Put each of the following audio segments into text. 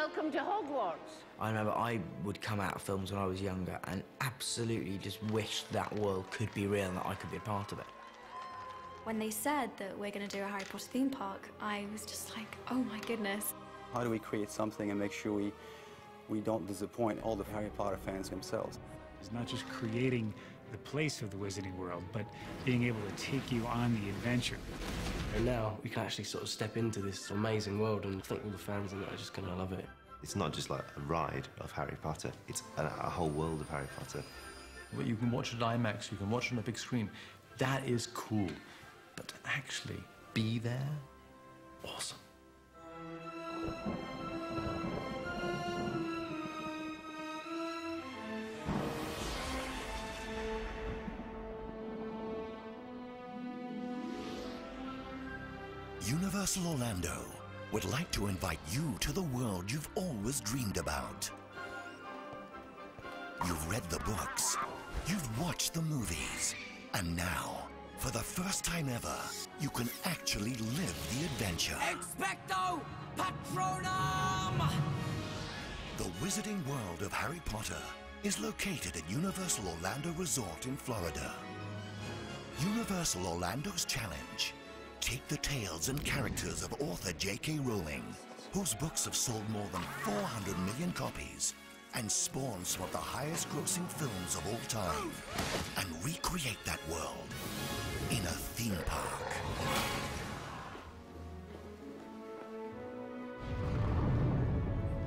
welcome to Hogwarts. I remember I would come out of films when I was younger and absolutely just wish that world could be real and that I could be a part of it. When they said that we're going to do a Harry Potter theme park, I was just like, oh my goodness. How do we create something and make sure we don't disappoint all the Harry Potter fans themselves? It's not just creating the place of the Wizarding World, but being able to take you on the adventure. And now we can actually sort of step into this amazing world, and I think all the fans in it are just going to love it. It's not just like a ride of Harry Potter, it's a whole world of Harry Potter. But you can watch it at IMAX, you can watch it on a big screen. That is cool. But to actually be there, awesome. Universal Orlando would like to invite you to the world you've always dreamed about. You've read the books, you've watched the movies, and now, for the first time ever, you can actually live the adventure. Expecto Patronum! The Wizarding World of Harry Potter is located at Universal Orlando Resort in Florida. Universal Orlando's challenge. Take the tales and characters of author J.K. Rowling, whose books have sold more than 400 million copies and spawned some of the highest-grossing films of all time, and recreate that world in a theme park.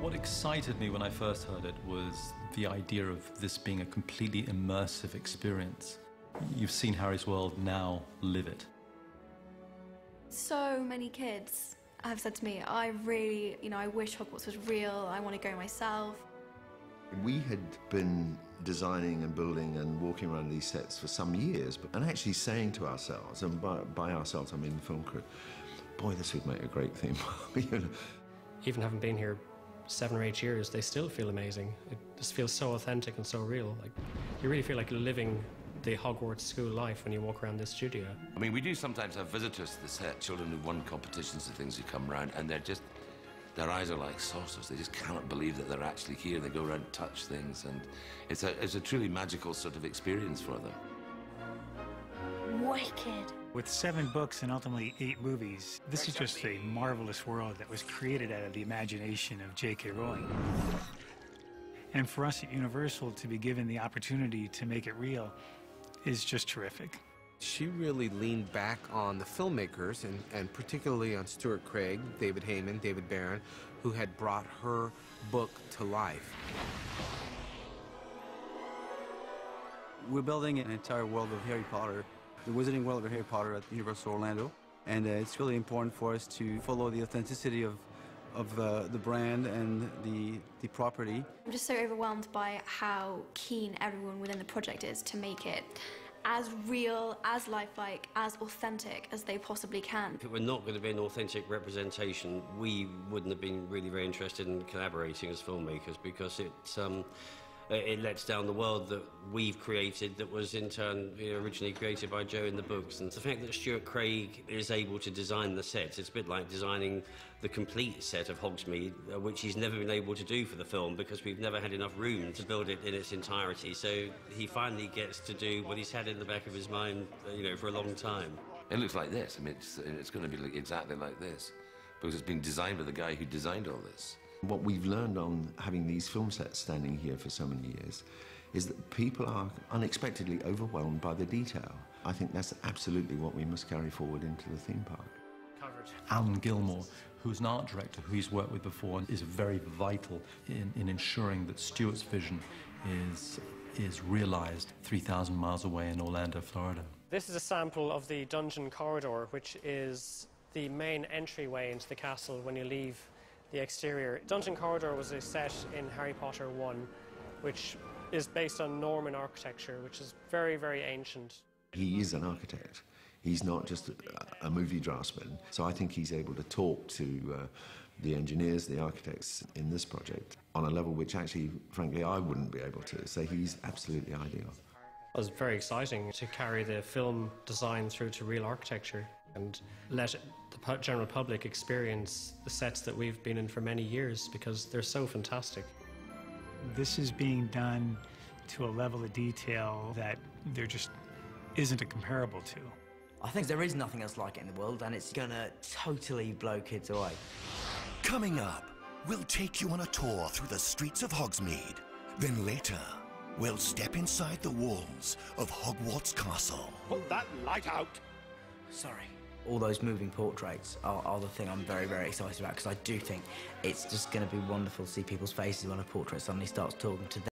What excited me when I first heard it was the idea of this being a completely immersive experience. You've seen Harry's world, now live it. So many kids have said to me, I really, I wish Hogwarts was real, I want to go myself. We had been designing and building and walking around these sets for some years, and actually saying to ourselves, and by ourselves I mean the film crew, boy, this would make a great theme park. You know? Even having been here 7 or 8 years, they still feel amazing. It just feels so authentic and so real. Like, you really feel like you're living the Hogwarts school life when you walk around this studio. I mean, we do sometimes have visitors to the set, children who've won competitions and things who come around, and their eyes are like saucers. They just cannot believe that they're actually here. They go around and touch things, and it's a truly magical sort of experience for them. Wicked. With 7 books and ultimately 8 movies, this is just a marvelous world that was created out of the imagination of J.K. Rowling. And for us at Universal to be given the opportunity to make it real is just terrific. She really leaned back on the filmmakers, and particularly on Stuart Craig, David Heyman, David Barron, who had brought her book to life. We're building an entire world of Harry Potter, the Wizarding World of Harry Potter at Universal Orlando, and it's really important for us to follow the authenticity of the brand and the property. I'm just so overwhelmed by how keen everyone within the project is to make it as real, as lifelike, as authentic as they possibly can. If it were not going to be an authentic representation, we wouldn't have been really very interested in collaborating as filmmakers, because it lets down the world that we've created that was in turn originally created by Joe in the books. And the fact that Stuart Craig is able to design the sets, it's a bit like designing the complete set of Hogsmeade, which he's never been able to do for the film because we've never had enough room to build it in its entirety. So he finally gets to do what he's had in the back of his mind, for a long time. It looks like this. I mean, it's going to be exactly like this, because it's been designed by the guy who designed all this. What we've learned on having these film sets standing here for so many years is that people are unexpectedly overwhelmed by the detail. I think that's absolutely what we must carry forward into the theme park. Alan Gilmore, who's an art director who he's worked with before, is very vital in ensuring that Stuart's vision is realized 3,000 miles away in Orlando, Florida. This is a sample of the dungeon corridor, which is the main entryway into the castle when you leave the exterior. Dungeon Corridor was a set in Harry Potter 1, which is based on Norman architecture, which is very, very ancient. He is an architect. He's not just a movie draftsman. So I think he's able to talk to the engineers, the architects in this project on a level which actually, frankly, I wouldn't be able to. So he's absolutely ideal. It was very exciting to carry the film design through to real architecture. and let the general public experience the sets that we've been in for many years, because they're so fantastic. This is being done to a level of detail that there just isn't a comparable to. I think there is nothing else like it in the world, and it's gonna totally blow kids away. Coming up, we'll take you on a tour through the streets of Hogsmeade. Then later, we'll step inside the walls of Hogwarts Castle. Put that light out! Sorry. All those moving portraits are the thing I'm very, very excited about, because I do think it's just going to be wonderful to see people's faces when a portrait suddenly starts talking to them.